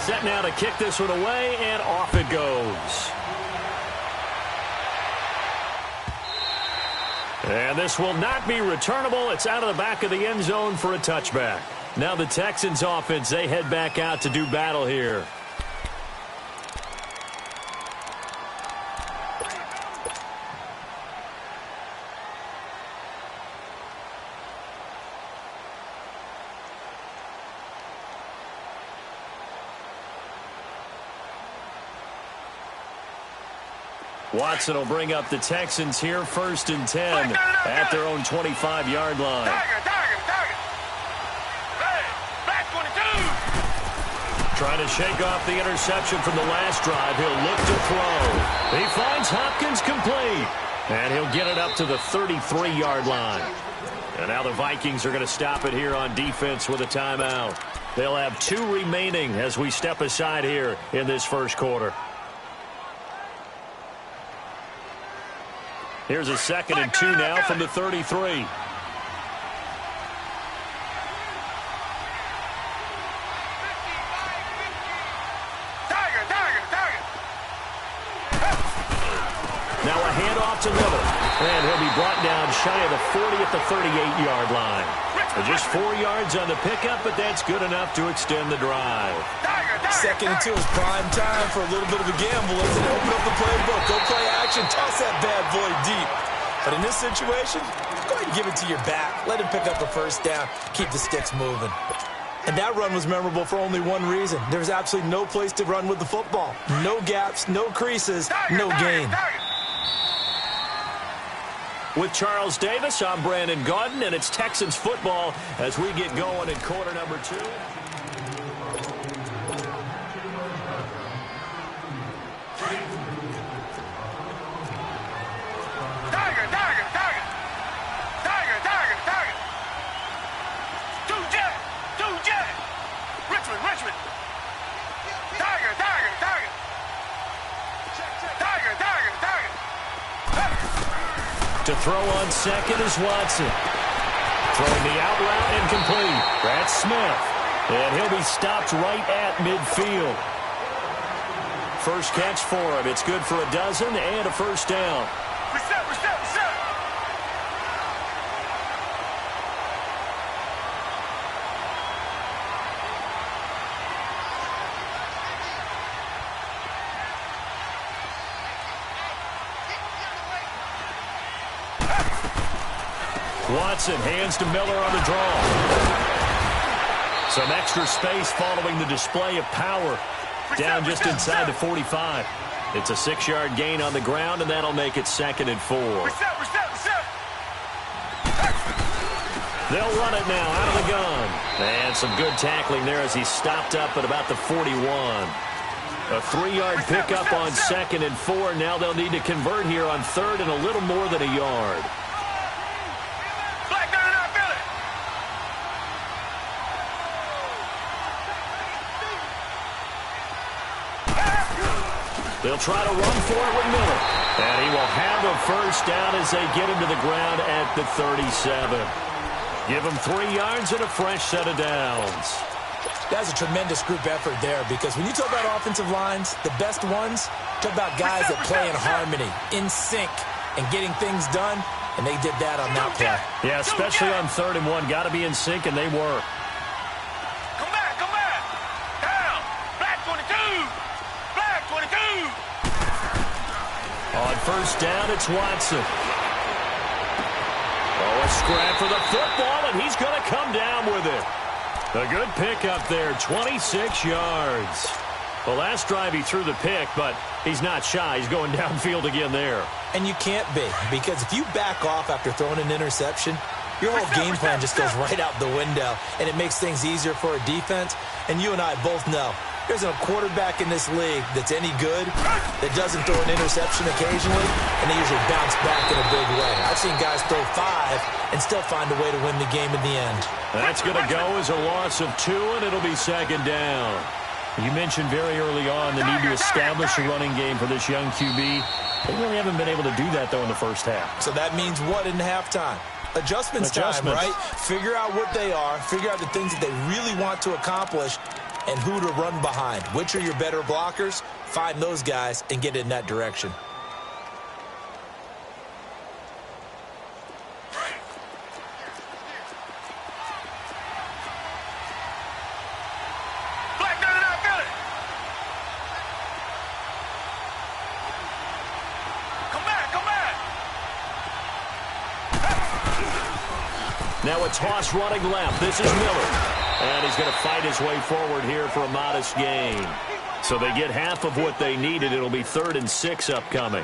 Set now to kick this one away, and off it goes. And this will not be returnable. It's out of the back of the end zone for a touchback. Now the Texans offense, they head back out to do battle here. Watson will bring up the Texans here, 1st and 10 at their own 25-yard line. Trying to shake off the interception from the last drive. He'll look to throw. He finds Hopkins complete. And he'll get it up to the 33-yard line. And now the Vikings are going to stop it here on defense with a timeout. They'll have 2 remaining as we step aside here in this first quarter. Here's a 2nd and 2 now from the 33. Now a handoff to Miller. And he'll be brought down shy of the 40 at the 38-yard line. Just 4 yards on the pickup, but that's good enough to extend the drive. 2nd and 2 is prime time for a little bit of a gamble. Let's open up the playbook. Go play action. Toss that bad boy deep. But in this situation, go ahead and give it to your back. Let him pick up a first down. Keep the sticks moving. And that run was memorable for only one reason. There was absolutely no place to run with the football. No gaps, no creases, no gain. With Charles Davis, I'm Brandon Gaudin, and it's Texans football as we get going in quarter number 2. To throw on 2nd is Watson. Throwing the out route incomplete. That's Smith. And he'll be stopped right at midfield. First catch for him. It's good for a dozen and a first down. Reset. Watson hands to Miller on the draw. Some extra space following the display of power. Down just inside the 45. It's a 6-yard gain on the ground, and that'll make it 2nd and 4. They'll run it now out of the gun. And some good tackling there as he stopped up at about the 41. A 3-yard pickup on 2nd and 4. Now they'll need to convert here on 3rd and a little more than a yard. They'll try to run for it with Miller. And he will have a first down as they get him to the ground at the 37. Give him 3 yards and a fresh set of downs. That's a tremendous group effort there, because when you talk about offensive lines, the best ones, talk about guys that play in harmony, in sync, and getting things done, and they did that on that play. Yeah, especially on 3rd and 1. Got to be in sync, and they were. Come back. Down. Black 22. Black 22. On first down, it's Watson. Oh, a scrap for the football, and he's going to come down with it. A good pickup there, 26 yards. The last drive he threw the pick, but he's not shy. He's going downfield again there. And you can't be, because if you back off after throwing an interception, your whole game plan just goes right out the window, and it makes things easier for a defense. And you and I both know there's a quarterback in this league that's any good that doesn't throw an interception occasionally, and they usually bounce back in a big way. I've seen guys throw 5 and still find a way to win the game in the end. That's going to go as a loss of 2, and it'll be 2nd down. You mentioned very early on the need to establish a running game for this young QB. They really haven't been able to do that, though, in the first half. So that means what in halftime? Adjustments time, right? Figure out what they are, figure out the things that they really want to accomplish, and who to run behind. Which are your better blockers? Find those guys and get in that direction. Now a toss running left. This is Miller. And he's going to fight his way forward here for a modest gain. So they get half of what they needed. It'll be 3rd and 6 upcoming.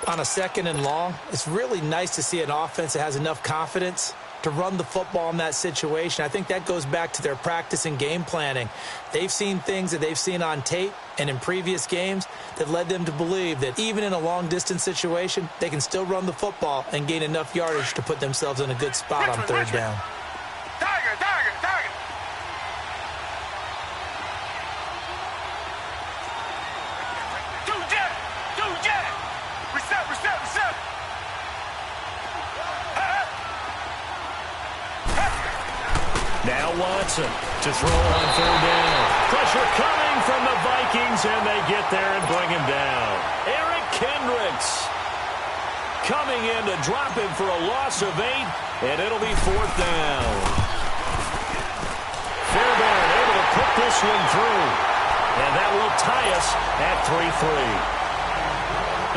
On a 2nd and long, it's really nice to see an offense that has enough confidence to run the football in that situation. I think that goes back to their practice and game planning. They've seen things that they've seen on tape and in previous games that led them to believe that even in a long-distance situation, they can still run the football and gain enough yardage to put themselves in a good spot on 3rd down. Tiger, tiger, tiger. Two jet. Reset. Now Watson to throw on 3rd down. Pressure coming from the Vikings, and they get there and bring him down. Eric Kendricks coming in to drop him for a loss of 8, and it'll be 4th down. Fairbairn able to put this one through, and that will tie us at 3-3.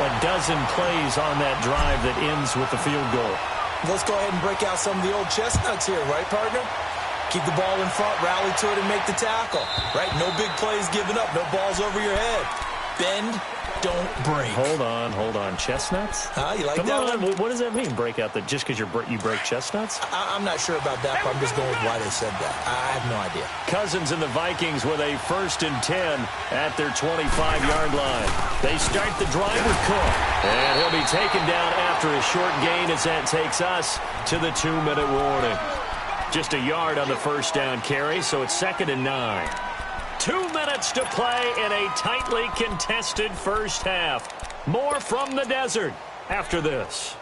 A dozen plays on that drive that ends with the field goal. Let's go ahead and break out some of the old chestnuts here, right, partner? Keep the ball in front, rally to it, and make the tackle. Right? No big plays given up, no balls over your head. Bend, don't break. Hold on. Chestnuts? You like Come that on. one? What does that mean, break out? Just because you break chestnuts? I'm not sure about that, but I'm just going with why they said that. I have no idea. Cousins and the Vikings with a 1st and 10 at their 25-yard line. They start the drive with Cook, and he'll be taken down after a short gain as that takes us to the 2-minute warning. Just a yard on the 1st down carry, so it's 2nd and 9. 2 minutes to play in a tightly contested first half. More from the desert after this.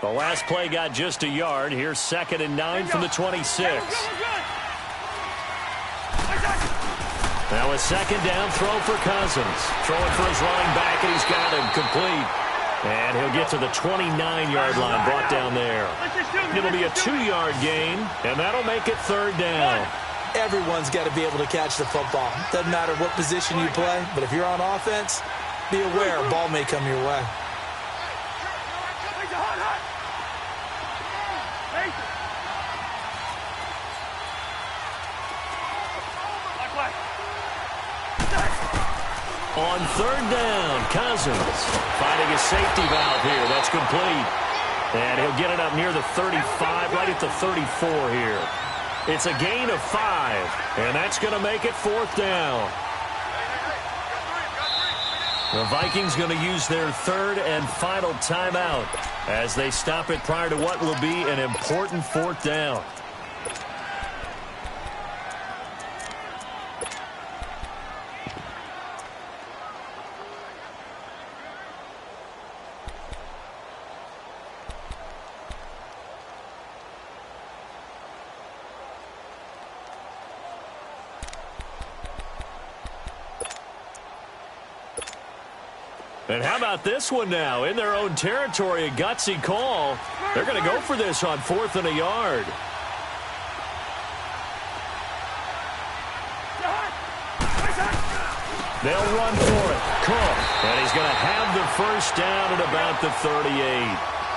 The last play got just a yard. Here's 2nd and 9 from the 26. Now a 2nd down throw for Cousins. Throwing for his running back, and he's got him complete. And he'll get to the 29-yard line, brought down there. It'll be a 2-yard gain, and that'll make it 3rd down. Everyone's got to be able to catch the football. Doesn't matter what position you play, but if you're on offense, be aware a ball may come your way. On 3rd down, Cousins finding a safety valve here. That's complete. And he'll get it up near the 35, right at the 34 here. It's a gain of 5, and that's going to make it 4th down. The Vikings going to use their 3rd and final timeout as they stop it prior to what will be an important 4th down. And how about this one now? In their own territory, a gutsy call. They're going to go for this on 4th and a yard. They'll run for it. Cook. And he's going to have the 1st down at about the 38.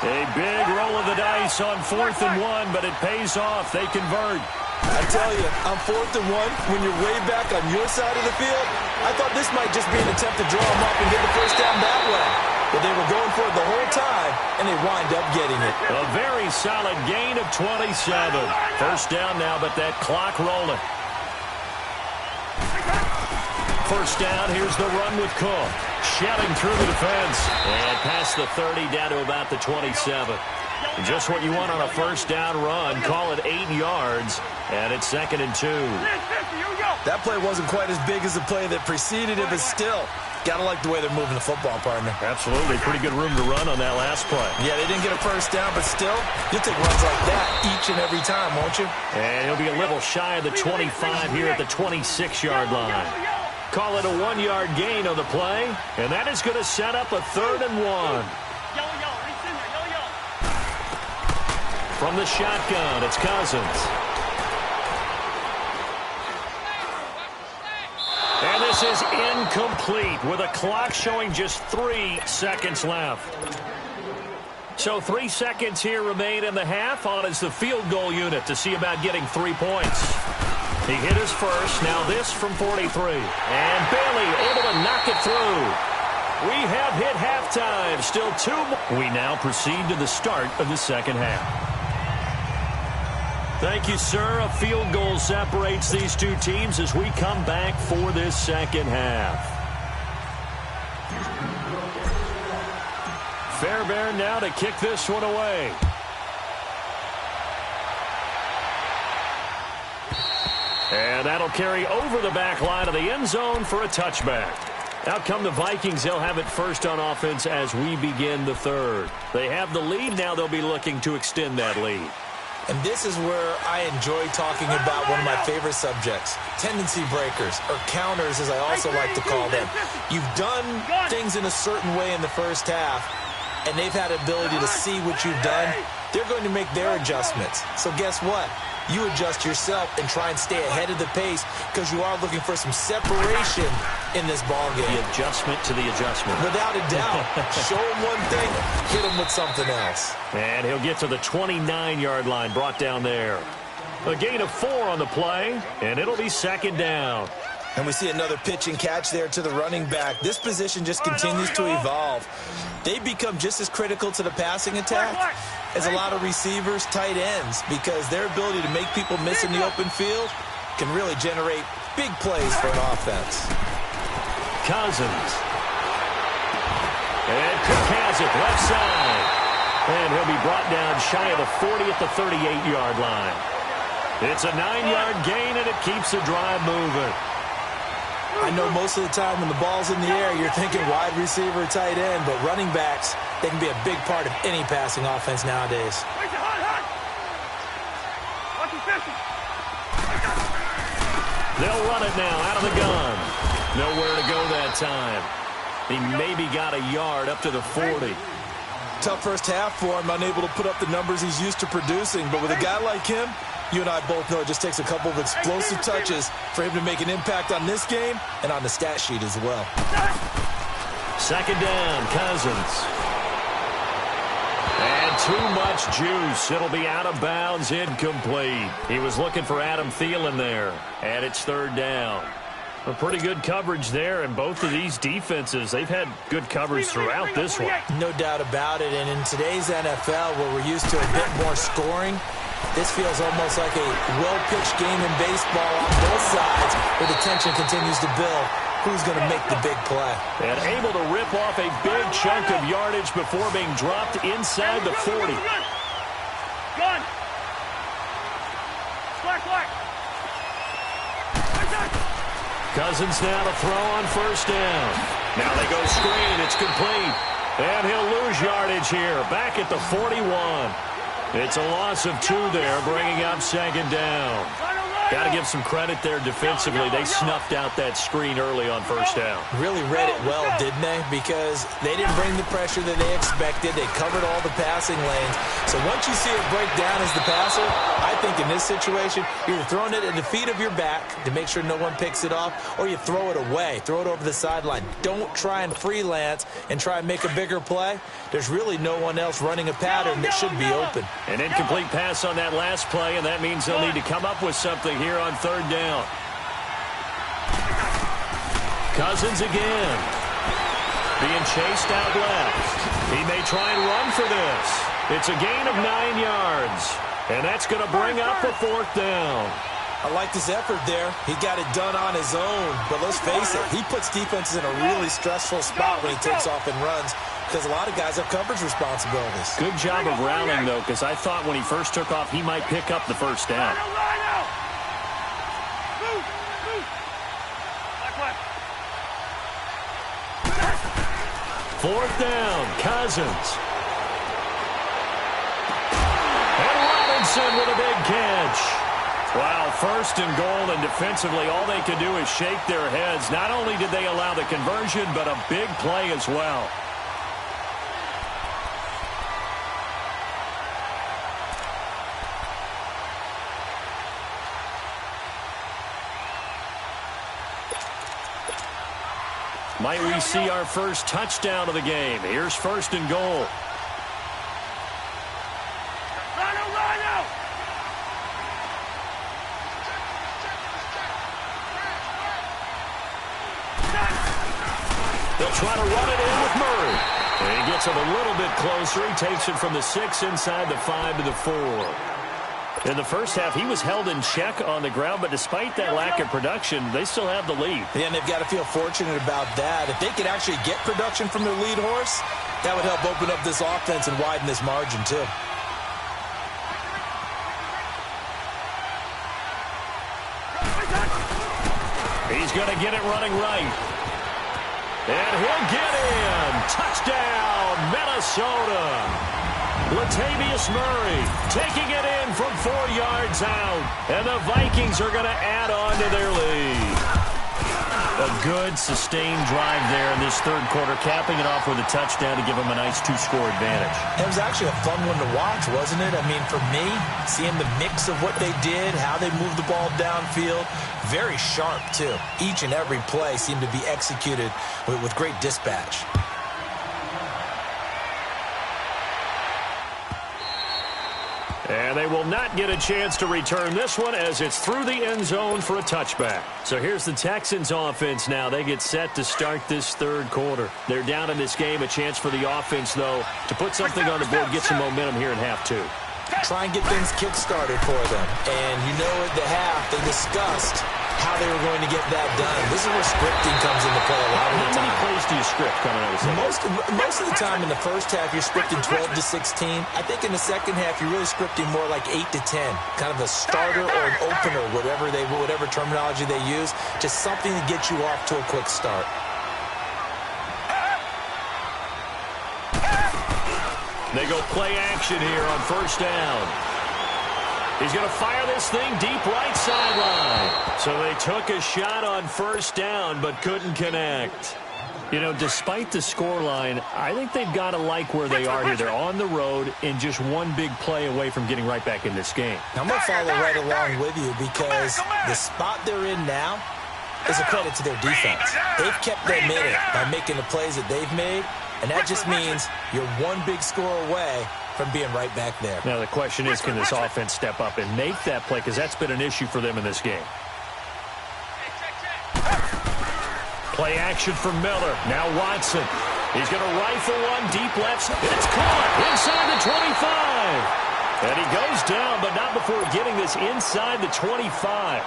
A big roll of the dice on 4th and 1, but it pays off. They convert. I tell you, on 4th and 1, when you're way back on your side of the field, I thought this might just be an attempt to draw them up and get the 1st down that way. But they were going for it the whole time, and they wind up getting it. A very solid gain of 27. 1st down now, but that clock rolling. 1st down, here's the run with Cook. Shelling through the defense. And past the 30, down to about the 27. Just what you want on a 1st down run. Call it 8 yards, and it's 2nd and 2. That play wasn't quite as big as the play that preceded it, but still, Gotta like the way they're moving the football, partner. Absolutely. Pretty good room to run on that last play. Yeah, they didn't get a first down, but still, you'll take runs like that each and every time, won't you? And he'll be a little shy of the 25 here at the 26-yard line. Call it a 1-yard gain on the play, and that is going to set up a 3rd and 1. From the shotgun, it's Cousins. And this is incomplete with a clock showing just 3 seconds left. So 3 seconds here remain in the half. On is the field goal unit to see about getting 3 points. He hit his first. Now this from 43. And Bailey able to knock it through. We have hit halftime. Still 2 more. We now proceed to the start of the second half. Thank you, sir. A field goal separates these two teams as we come back for this second half. Fairbairn now to kick this one away. And that'll carry over the back line of the end zone for a touchback. Out come the Vikings. They'll have it first on offense as we begin the third. They have the lead. Now they'll be looking to extend that lead. And this is where I enjoy talking about one of my favorite subjects, tendency breakers, or counters as I also like to call them. You've done things in a certain way in the first half, and they've had the ability to see what you've done. They're going to make their adjustments. So guess what? You adjust yourself and try and stay ahead of the pace because you are looking for some separation in this ballgame. The adjustment to the adjustment. Without a doubt. Show them one thing, hit them with something else. And he'll get to the 29-yard line, brought down there. A gain of 4 on the play, and it'll be second down. And we see another pitch and catch there to the running back. This position just continues to evolve. They become just as critical to the passing attack as a lot of receivers, tight ends, because their ability to make people miss in the open field can really generate big plays for an offense. Cousins. And Cook has it left side. And he'll be brought down shy of the 40 at the 38-yard line. It's a 9-yard gain, and it keeps the drive moving. I know most of the time when the ball's in the air, you're thinking wide receiver, tight end, but running backs, they can be a big part of any passing offense nowadays. They'll run it now out of the gun. Nowhere to go that time. He maybe got a yard up to the 40. Tough first half for him, unable to put up the numbers he's used to producing, but with a guy like him, you and I both know it just takes a couple of explosive touches for him to make an impact on this game and on the stat sheet as well. Second down, Cousins. And too much juice. It'll be out of bounds, incomplete. He was looking for Adam Thielen there, and it's third down. A pretty good coverage there, and both of these defenses, they've had good coverage throughout this one. No doubt about it, and in today's NFL where we're used to a bit more scoring, this feels almost like a well-pitched game in baseball on both sides where the tension continues to build. Who's going to make the big play? And able to rip off a big chunk of yardage before being dropped inside the 40. Gun. Slack. Cousins now to throw on first down. Now they go screen. It's complete. And he'll lose yardage here. Back at the 41. It's a loss of 2 there, bringing up second down. Got to give some credit there defensively. They snuffed out that screen early on first down. Really read it well, didn't they? Because they didn't bring the pressure that they expected. They covered all the passing lanes. So once you see it break down as the passer, I think in this situation, you're throwing it at the feet of your back to make sure no one picks it off, or you throw it away, throw it over the sideline. Don't try and freelance and try and make a bigger play. There's really no one else running a pattern that should be open. An incomplete pass on that last play, and that means they'll need to come up with something here on third down. Cousins again. Being chased out left. He may try and run for this. It's a gain of 9 yards. And that's going to bring up a fourth down. I like his effort there. He got it done on his own. But let's face it, he puts defenses in a really stressful spot when he takes off and runs because a lot of guys have coverage responsibilities. Good job of rallying, though, because I thought when he first took off, he might pick up the first down. 4th down, Cousins. And Robinson with a big catch. Wow, 1st and goal, and defensively all they can do is shake their heads. Not only did they allow the conversion, but a big play as well. Might we see our first touchdown of the game? Here's 1st and goal. They'll try to run it in with Murray. And he gets him a little bit closer. He takes it from the 6 inside the 5 to the 4. In the first half, he was held in check on the ground, but despite that lack of production, they still have the lead. Yeah, and they've got to feel fortunate about that. If they could actually get production from their lead horse, that would help open up this offense and widen this margin, too. He's going to get it running right. And he'll get in. Touchdown, Minnesota. Latavius Murray taking it in from 4 yards out. And the Vikings are going to add on to their lead. A good, sustained drive there in this 3rd quarter, capping it off with a touchdown to give them a nice 2-score advantage. It was actually a fun one to watch, wasn't it? I mean, for me, seeing the mix of what they did, how they moved the ball downfield, very sharp, too. Each and every play seemed to be executed with great dispatch. And they will not get a chance to return this one as it's through the end zone for a touchback. So here's the Texans offense now. They get set to start this 3rd quarter. They're down in this game. A chance for the offense, though, to put something on the board, get some momentum here in half 2. Try and get things kick-started for them. And you know at the half, they discussed how they were going to get that done. This is where scripting comes into play a lot of the time. How many plays do you script coming out of the second? Most of the time in the first half, you're scripting 12 to 16. I think in the second half, you're really scripting more like 8 to 10. Kind of a starter or an opener, whatever terminology they use. Just something to get you off to a quick start. They go play action here on 1st down. He's going to fire this thing deep right sideline. So they took a shot on 1st down but couldn't connect. You know, despite the scoreline, I think they've got to like where they are here. They're on the road and just one big play away from getting right back in this game. I'm going to follow right along with you because the spot they're in now is a credit to their defense. They've kept them in it by making the plays that they've made, and that just means you're one big score away from being right back there. Now the question is, can this offense step up and make that play? Because that's been an issue for them in this game. Play action from Miller. Now Watson. He's going to rifle one deep left. It's caught inside the 25. And he goes down, but not before getting this inside the 25.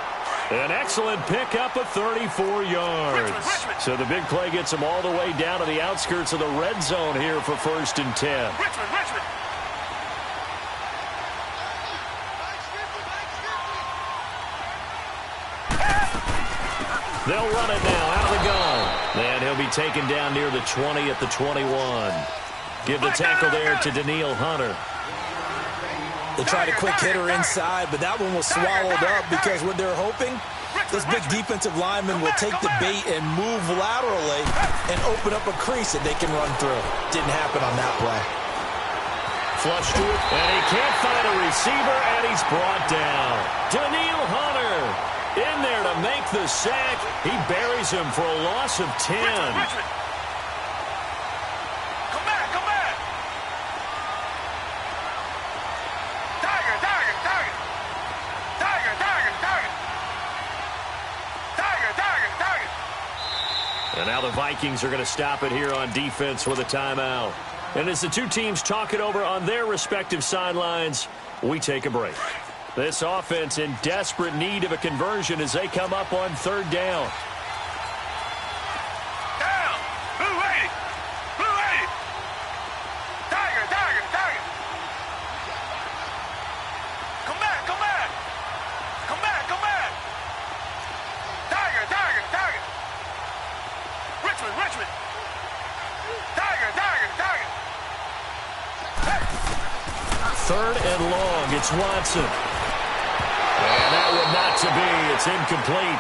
An excellent pickup of 34 yards. So the big play gets him all the way down to the outskirts of the red zone here for 1st and 10. They'll run it now out of the gun. And he'll be taken down near the 20 at the 21. Give the tackle there to Daniil Hunter. They tried a quick hitter inside, but that one was swallowed up because what they're hoping, this big defensive lineman will take the bait and move laterally and open up a crease that they can run through. Didn't happen on that play. Flush to it, and he can't find a receiver, and he's brought down. Daniil Hunter in there to make the sack. He buries him for a loss of 10. And now the Vikings are going to stop it here on defense with a timeout. And as the two teams talk it over on their respective sidelines, we take a break. This offense in desperate need of a conversion as they come up on 3rd down. It's Watson. And that one not to be. It's incomplete.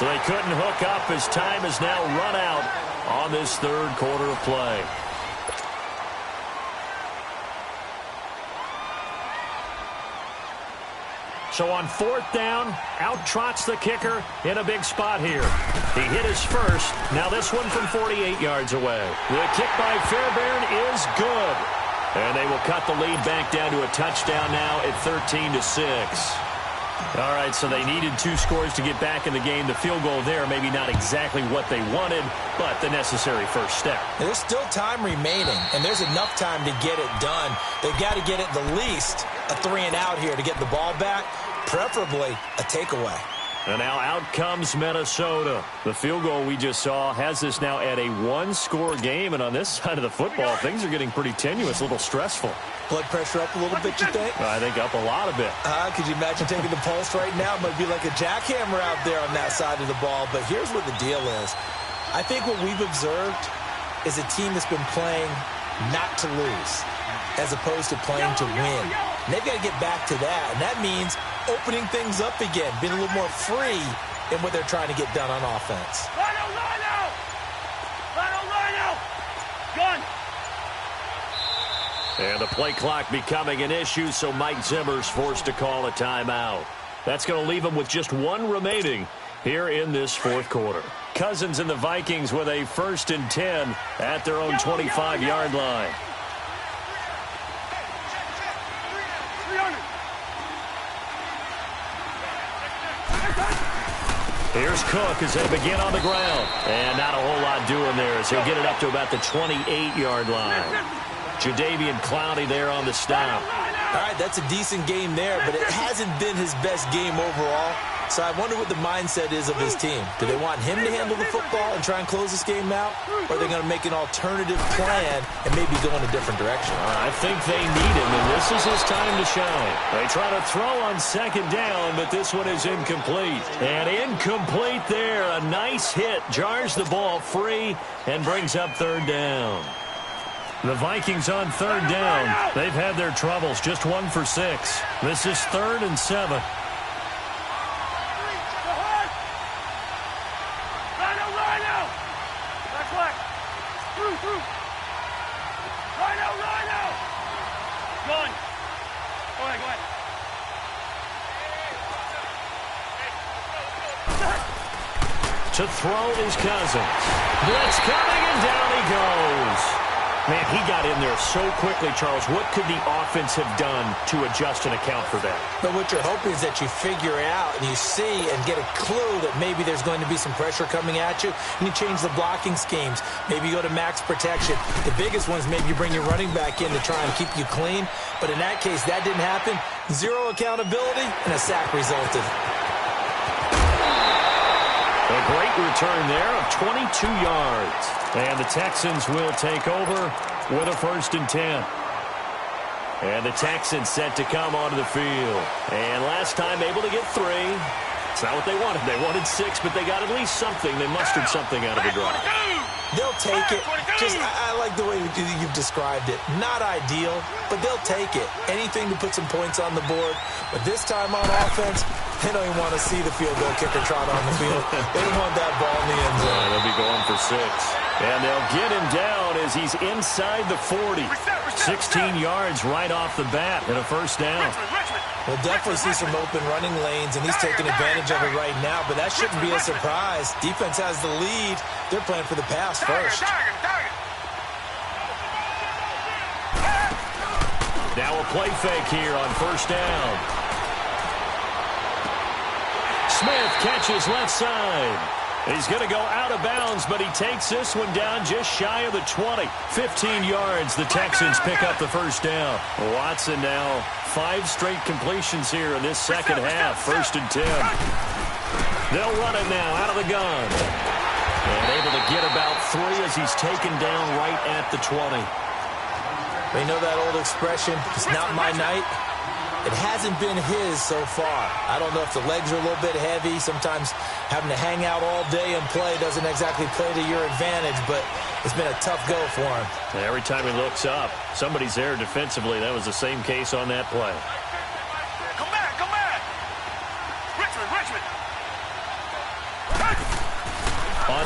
So they couldn't hook up as time has now run out on this third quarter of play. So on fourth down, out trots the kicker in a big spot here. He hit his first. Now this one from 48 yards away. The kick by Fairbairn is good. And they will cut the lead back down to a touchdown now at 13-6. All right, so they needed 2 scores to get back in the game. The field goal there, maybe not exactly what they wanted, but the necessary first step. There's still time remaining, and there's enough time to get it done. They've got to get at the least a 3-and-out here to get the ball back, preferably a takeaway. And now out comes Minnesota. The field goal we just saw has this now at a 1-score game, and on this side of the football, things are getting pretty tenuous, a little stressful. Blood pressure up a little bit, you think? I think up a lot of it. Could you imagine taking the pulse right now? It might be like a jackhammer out there on that side of the ball. But here's what the deal is. I think what we've observed is a team that's been playing not to lose as opposed to playing to win. And they've got to get back to that. And that means opening things up again, being a little more free in what they're trying to get done on offense. Gun! And the play clock becoming an issue, so Mike Zimmer's forced to call a timeout. That's going to leave him with just 1 remaining here in this fourth quarter. Cousins and the Vikings with a 1st and 10 at their own 25-yard line. Here's Cook as they begin on the ground. And not a whole lot doing there as he'll get it up to about the 28-yard line. Jadeveon Clowney there on the stop. All right, that's a decent game there, but it hasn't been his best game overall. So I wonder what the mindset is of his team. Do they want him to handle the football and try and close this game out? Or are they going to make an alternative plan and maybe go in a different direction? I think they need him, and this is his time to shine. They try to throw on 2nd down, but this one is incomplete. And incomplete there. A nice hit. Jars the ball free and brings up 3rd down. The Vikings on 3rd down. They've had their troubles. Just 1 for 6. This is 3rd and 7. Gun! Go ahead. To throw is Cousins. Blitz coming, and down he goes. Man, he got in there so quickly, Charles. What could the offense have done to adjust and account for that? But what you're hoping is that you figure out and you see and get a clue that maybe there's going to be some pressure coming at you, and you change the blocking schemes. Maybe you go to max protection. The biggest ones, maybe you bring your running back in to try and keep you clean. But in that case, that didn't happen. 0 accountability, and a sack resulted. A great return there of 22 yards. And the Texans will take over with a 1st and 10. And the Texans set to come onto the field. And last time able to get 3. It's not what they wanted. They wanted 6, but they got at least something. They mustered something out of the drive. They'll take it. I like the way you've described it. Not ideal, but they'll take it. Anything to put some points on the board. But this time on offense, they don't even want to see the field goal kicker trot on the field. They don't want that ball in the end zone. They'll be going for 6. And they'll get him down as he's inside the 40. 16 yards right off the bat and a 1st down. We'll definitely see some open running lanes, and he's taking advantage of it right now, but that shouldn't be a surprise. Defense has the lead. They're playing for the pass first. Now a play fake here on 1st down. Smith catches left side. He's going to go out of bounds, but he takes this one down just shy of the 20. 15 yards. The Texans pick up the 1st down. Watson now 5 straight completions here in this second half. 1st and 10. They'll run it now out of the gun. And able to get about 3 as he's taken down right at the 20. They know that old expression, it's not my night. It hasn't been his so far. I don't know if the legs are a little bit heavy. Sometimes having to hang out all day and play doesn't exactly play to your advantage, but it's been a tough go for him. Every time he looks up, somebody's there defensively. That was the same case on that play.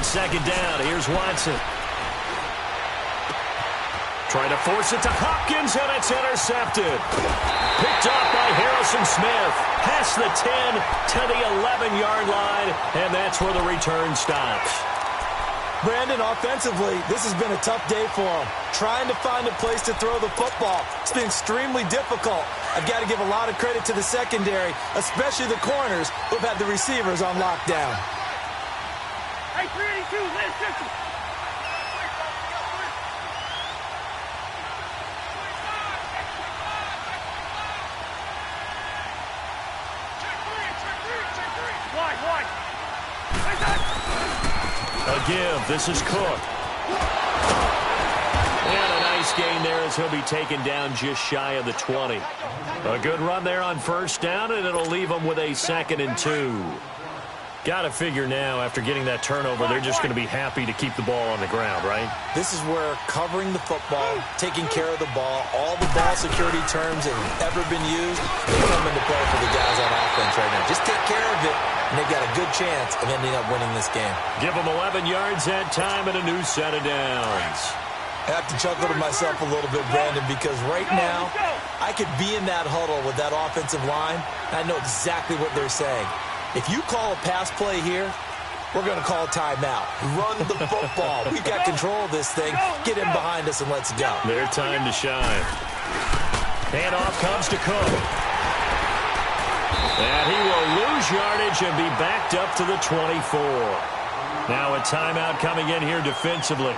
on second down. Here's Watson. Trying to force it to Hopkins, and it's intercepted. Picked off by Harrison Smith. Past the 10 to the 11-yard line, and that's where the return stops. Brandon, offensively, this has been a tough day for him. Trying to find a place to throw the football. It's been extremely difficult. I've got to give a lot of credit to the secondary, especially the corners who've had the receivers on lockdown. Hey, 382, Liz, Simpson. Wide. A give. This is Cook. And a nice gain there as he'll be taken down just shy of the 20. A good run there on first down, and it'll leave them with a 2nd and 2. Got to figure now, after getting that turnover, they're just going to be happy to keep the ball on the ground, right? This is where covering the football, taking care of the ball, all the ball security terms that have ever been used, they come into play for the guys on offense right now. Just take care of it, and they've got a good chance of ending up winning this game. Give them 11 yards that time and a new set of downs. I have to chuckle to myself a little bit, Brandon, because right now I could be in that huddle with that offensive line, and I know exactly what they're saying. If you call a pass play here, we're going to call a timeout. Run the football. We've got control of this thing. Get in behind us and let's go. Their time to shine. Handoff comes to Cook. And he will lose yardage and be backed up to the 24. Now a timeout coming in here defensively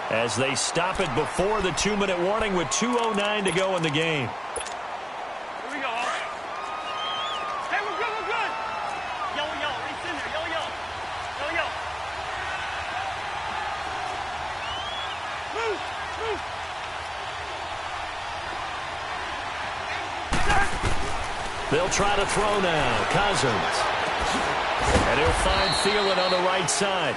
as they stop it before the 2-minute warning with 2:09 to go in the game. Here we go. Hey, we're good. Yellow. It's in there. Yellow. Move. They'll try to throw now. Cousins. And he'll find Thielen on the right side.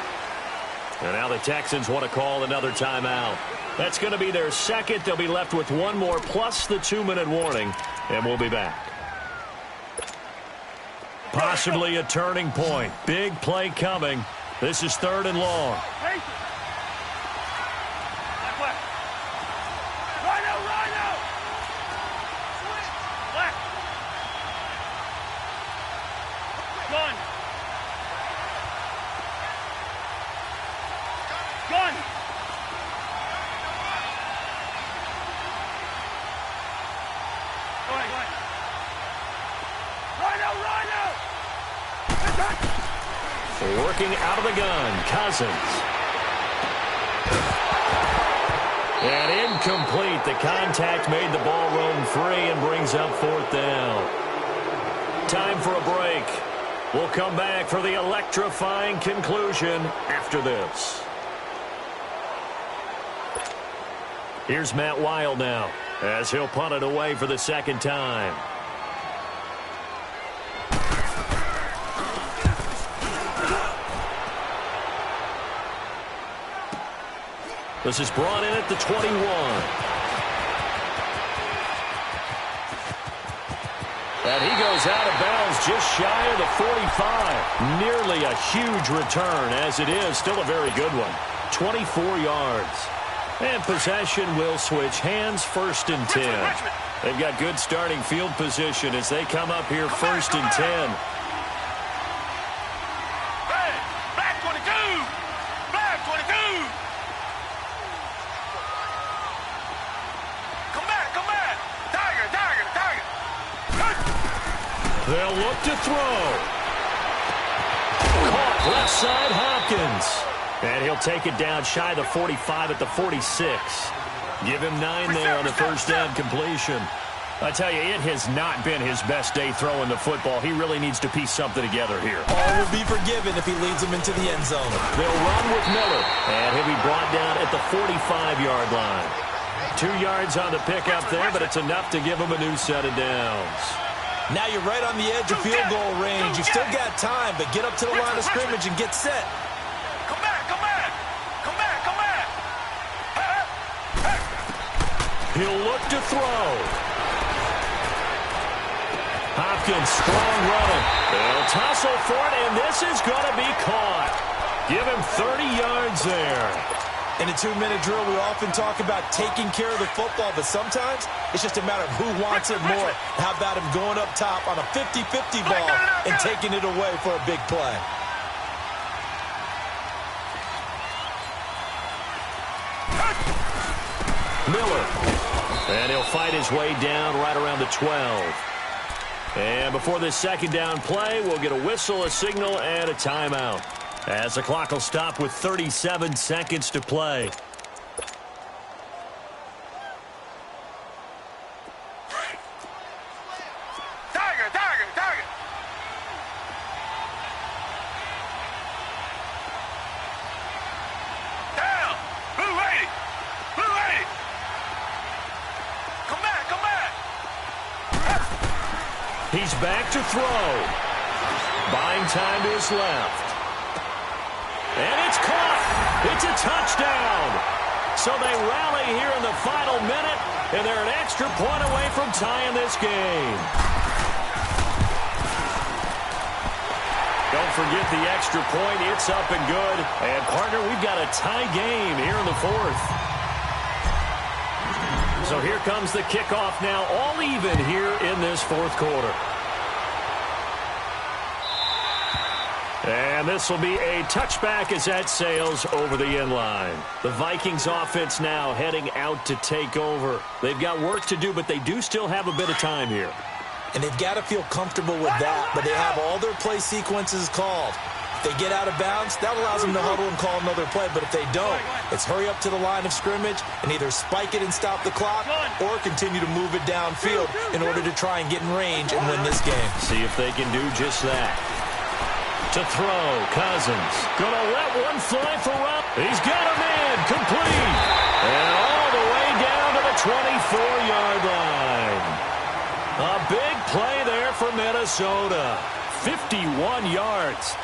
And now the Texans want to call another timeout. That's going to be their second. They'll be left with one more plus the 2-minute warning. And we'll be back. Possibly a turning point. Big play coming. This is 3rd and long. Rhino. Black. Gun. Go ahead. Rhino. Working out of the gun, Cousins. And incomplete. The contact made the ball roam free and brings up 4th down. Time for a break. We'll come back for the electrifying conclusion after this. Here's Matt Wild now as he'll punt it away for the 2nd time. This is brought in at the 21. And he goes out of bounds just shy of the 45. Nearly a huge return, as it is. Still a very good one. 24 yards. And possession will switch hands, 1st and 10. They've got good starting field position as they come up here 1st and 10. Black 22. Come back. Tiger. They'll look to throw. Caught left side, Hopkins. And he'll take it down shy of the 45 at the 46. Give him 9 there on the first down completion. I tell you, it has not been his best day throwing the football. He really needs to piece something together here. All will be forgiven if he leads them into the end zone. They'll run with Miller, and he'll be brought down at the 45-yard line. 2 yards on the pickup there, but it's enough to give him a new set of downs. Now you're right on the edge of field goal range. You've still got time, but get up to the line of scrimmage and get set. Come back. He'll look to throw. Hopkins, strong running. They'll tussle for it, and this is going to be caught. Give him 30 yards there. In a 2-minute drill, we often talk about taking care of the football, but sometimes it's just a matter of who wants it more. How about him going up top on a 50-50 ball and taking it away for a big play? Miller. And he'll fight his way down right around the 12. And before this second down play, we'll get a whistle, a signal, and a timeout, as the clock will stop with 37 seconds to play. Target. Down. Blue ready. Come back. He's back to throw. Buying time to his left. And it's caught. It's a touchdown. So they rally here in the final minute, and they're an extra point away from tying this game. Don't forget the extra point. It's up and good. And, partner, we've got a tie game here in the fourth. So here comes the kickoff now, all even here in this fourth quarter. And this will be a touchback as that sails over the end line. The Vikings offense now heading out to take over. They've got work to do, but they do still have a bit of time here. And they've got to feel comfortable with that, but they have all their play sequences called. If they get out of bounds, that allows them to huddle and call another play, but if they don't, it's hurry up to the line of scrimmage and either spike it and stop the clock or continue to move it downfield in order to try and get in range and win this game. See if they can do just that. To throw, Cousins. Gonna let one fly for Rupp. He's got him in, complete. And all the way down to the 24-yard line. A big play there for Minnesota. 51 yards.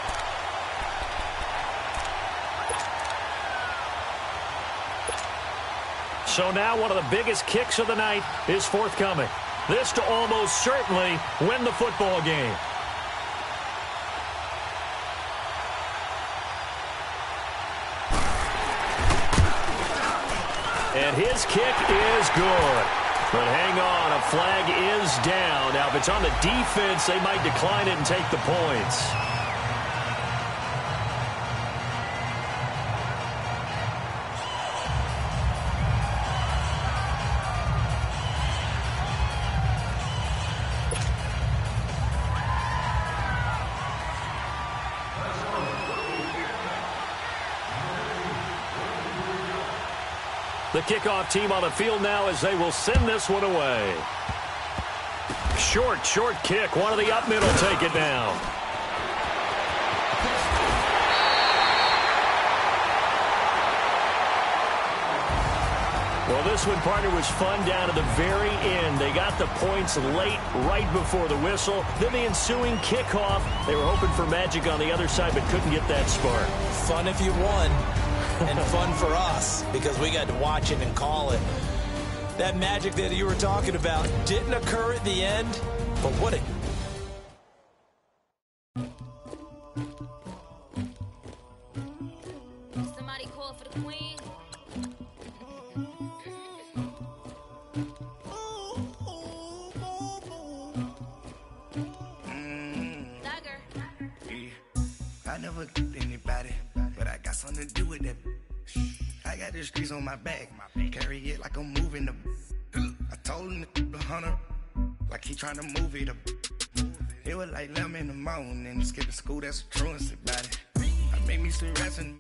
So now one of the biggest kicks of the night is forthcoming. This to almost certainly win the football game. And his kick is good. But hang on, a flag is down. Now, if it's on the defense, they might decline it and take the points. The kickoff team on the field now as they will send this one away. Short kick. One of the up middle take it down. Well, this one, partner, was fun down to the very end. They got the points late, right before the whistle. Then the ensuing kickoff. They were hoping for magic on the other side, but couldn't get that spark. Fun if you won. And fun for us because we got to watch it and call it. That magic that you were talking about didn't occur at the end, but what a... Somebody call for the queen. I never killed anybody, but I got something to do with that. I got the streets on my back, carry it like I'm moving the. I told him to 100, like he trying to move it up. It was like 11 in the morning, skipping school, that's a truancy about it. I made me some rest and